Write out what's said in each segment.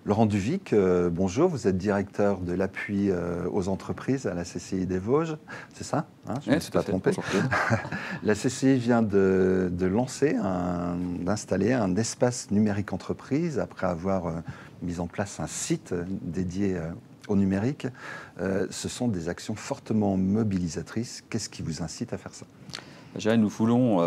Laurent Duvic, bonjour, vous êtes directeur de l'appui aux entreprises à la CCI des Vosges, c'est ça hein, je ne me suis pas trompé. La CCI vient de lancer, d'installer un espace numérique entreprise après avoir mis en place un site dédié au numérique. Ce sont des actions fortement mobilisatrices. Qu'est-ce qui vous incite à faire ça ? Nous voulons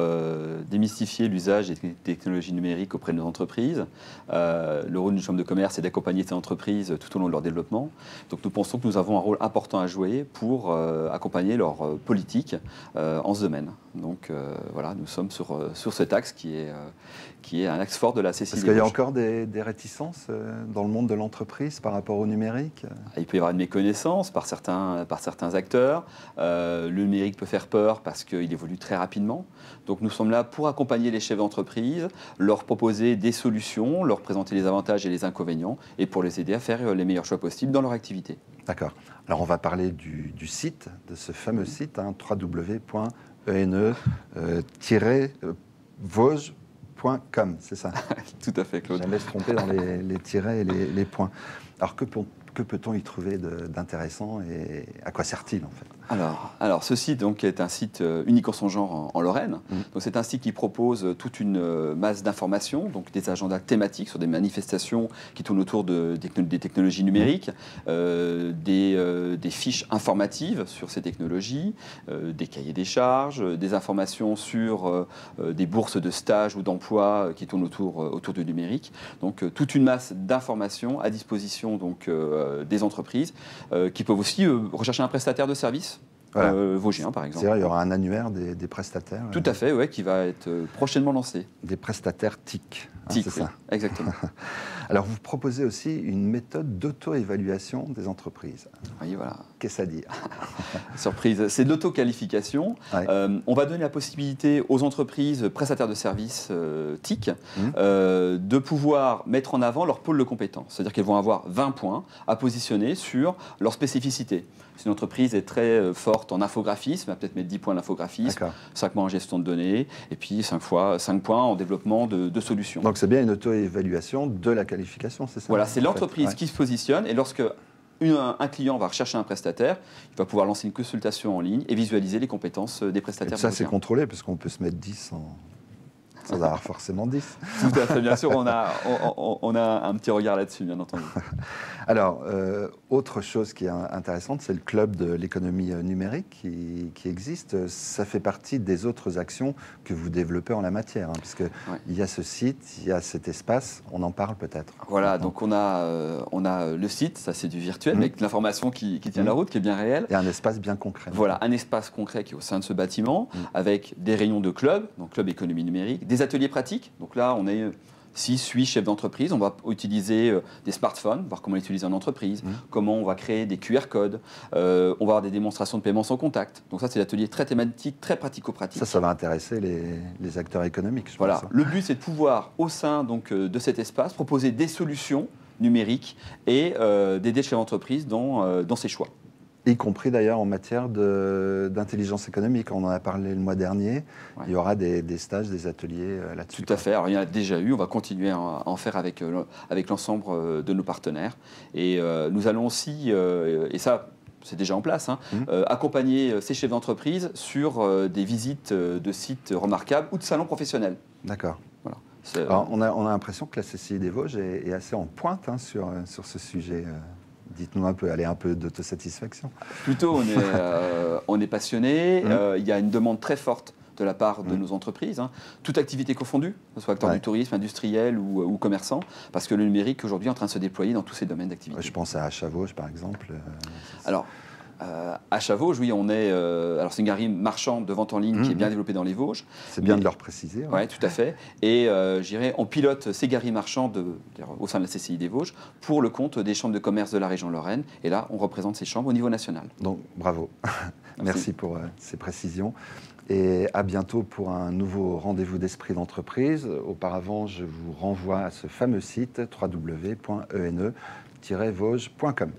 démystifier l'usage des technologies numériques auprès de nos entreprises. Le rôle d'une chambre de commerce est d'accompagner ces entreprises tout au long de leur développement. Donc nous pensons que nous avons un rôle important à jouer pour accompagner leur politique en ce domaine. Donc voilà, nous sommes sur cet axe qui est un axe fort de la CCI. Est-ce qu'il y a encore des réticences dans le monde de l'entreprise par rapport au numérique ? Il peut y avoir une méconnaissance par certains acteurs. Le numérique peut faire peur parce qu'il évolue très rapidement. Donc nous sommes là pour accompagner les chefs d'entreprise, leur proposer des solutions, leur présenter les avantages et les inconvénients et pour les aider à faire les meilleurs choix possibles dans leur activité. D'accord. Alors on va parler du site, de ce fameux site, www.ene-vosges.com, c'est ça ? Tout à fait, Claude. Jamais se tromper dans les tirets et les points. Alors que peut-on y trouver d'intéressant et à quoi sert-il en fait ? Alors, ce site donc, est un site unique en son genre en Lorraine. Donc, c'est un site qui propose toute une masse d'informations, donc des agendas thématiques sur des manifestations qui tournent autour des technologies numériques, des fiches informatives sur ces technologies, des cahiers des charges, des informations sur des bourses de stage ou d'emploi qui tournent autour du numérique. Donc, toute une masse d'informations à disposition donc, des entreprises qui peuvent aussi rechercher un prestataire de service. Voilà. Vosgien, par exemple. C'est-à-dire, il y aura un annuaire des prestataires. Tout à fait, ouais, qui va être prochainement lancé. Des prestataires TIC. TIC, c'est oui, ça. exactement. Alors, vous proposez aussi une méthode d'auto-évaluation des entreprises. Oui, voilà. Qu'est-ce à dire ? Surprise, c'est de l'auto-qualification. Ouais. On va donner la possibilité aux entreprises prestataires de services TIC de pouvoir mettre en avant leur pôle de compétences. C'est-à-dire qu'elles vont avoir 20 points à positionner sur leur spécificité. Si une entreprise est très forte en infographisme, elle va peut-être mettre 10 points d'infographisme, 5 points en gestion de données, et puis 5 points en développement de solutions. Donc c'est bien une auto-évaluation de la qualification, c'est ça ? Voilà, c'est l'entreprise qui se positionne, et lorsque un client va rechercher un prestataire, il va pouvoir lancer une consultation en ligne et visualiser les compétences des prestataires. Et ça, c'est contrôlé, parce qu'on peut se mettre 10 sans avoir forcément 10. Tout à fait, bien sûr, on a un petit regard là-dessus, bien entendu. Alors, autre chose qui est intéressante, c'est le club de l'économie numérique qui existe. Ça fait partie des autres actions que vous développez en la matière, puisqu'il y a ce site, il y a cet espace, on en parle peut-être. Voilà, donc on a le site, ça c'est du virtuel, avec de l'information qui tient la route, qui est bien réelle. Et un espace bien concret. Voilà, un espace concret qui est au sein de ce bâtiment, avec des réunions de club, donc club économie numérique, des ateliers pratiques. Donc là, on est 6-8 chefs d'entreprise. On va utiliser des smartphones, voir comment l'utiliser en entreprise, comment on va créer des QR codes. On va avoir des démonstrations de paiement sans contact. Donc ça, c'est l'atelier très thématique, très pratico-pratique. Ça va intéresser les acteurs économiques, je pense. Voilà, le but, c'est de pouvoir, au sein donc, de cet espace, proposer des solutions numériques et d'aider les chefs d'entreprise dans ses choix. Y compris d'ailleurs en matière d'intelligence économique. On en a parlé le mois dernier. Ouais. Il y aura des stages, des ateliers là-dessus. Tout à fait. Alors, il y en a déjà eu. On va continuer à en faire avec l'ensemble de nos partenaires. Et nous allons aussi, et ça, c'est déjà en place, accompagner ces chefs d'entreprise sur des visites de sites remarquables ou de salons professionnels. D'accord. Voilà. Alors, on a l'impression que la CCI des Vosges est assez en pointe sur ce sujet. Dites-nous un peu, allez, un peu d'autosatisfaction. Plutôt, on est passionné. Il y a une demande très forte de la part de nos entreprises, toute activité confondue, que ce soit acteur du tourisme, industriel ou commerçant, parce que le numérique aujourd'hui est en train de se déployer dans tous ces domaines d'activité. Je pense à Achat Vosges, par exemple. Alors, Achat Vosges, oui, on est. Alors, c'est une galerie marchande de vente en ligne qui est bien développée dans les Vosges. C'est bien de le préciser. Oui, tout à fait. Et je dirais, on pilote ces galeries marchandes au sein de la CCI des Vosges pour le compte des chambres de commerce de la région Lorraine. Et là, on représente ces chambres au niveau national. Donc, bravo. Merci pour ces précisions. Et à bientôt pour un nouveau rendez-vous d'esprit d'entreprise. Auparavant, je vous renvoie à ce fameux site www.ene-vosges.com.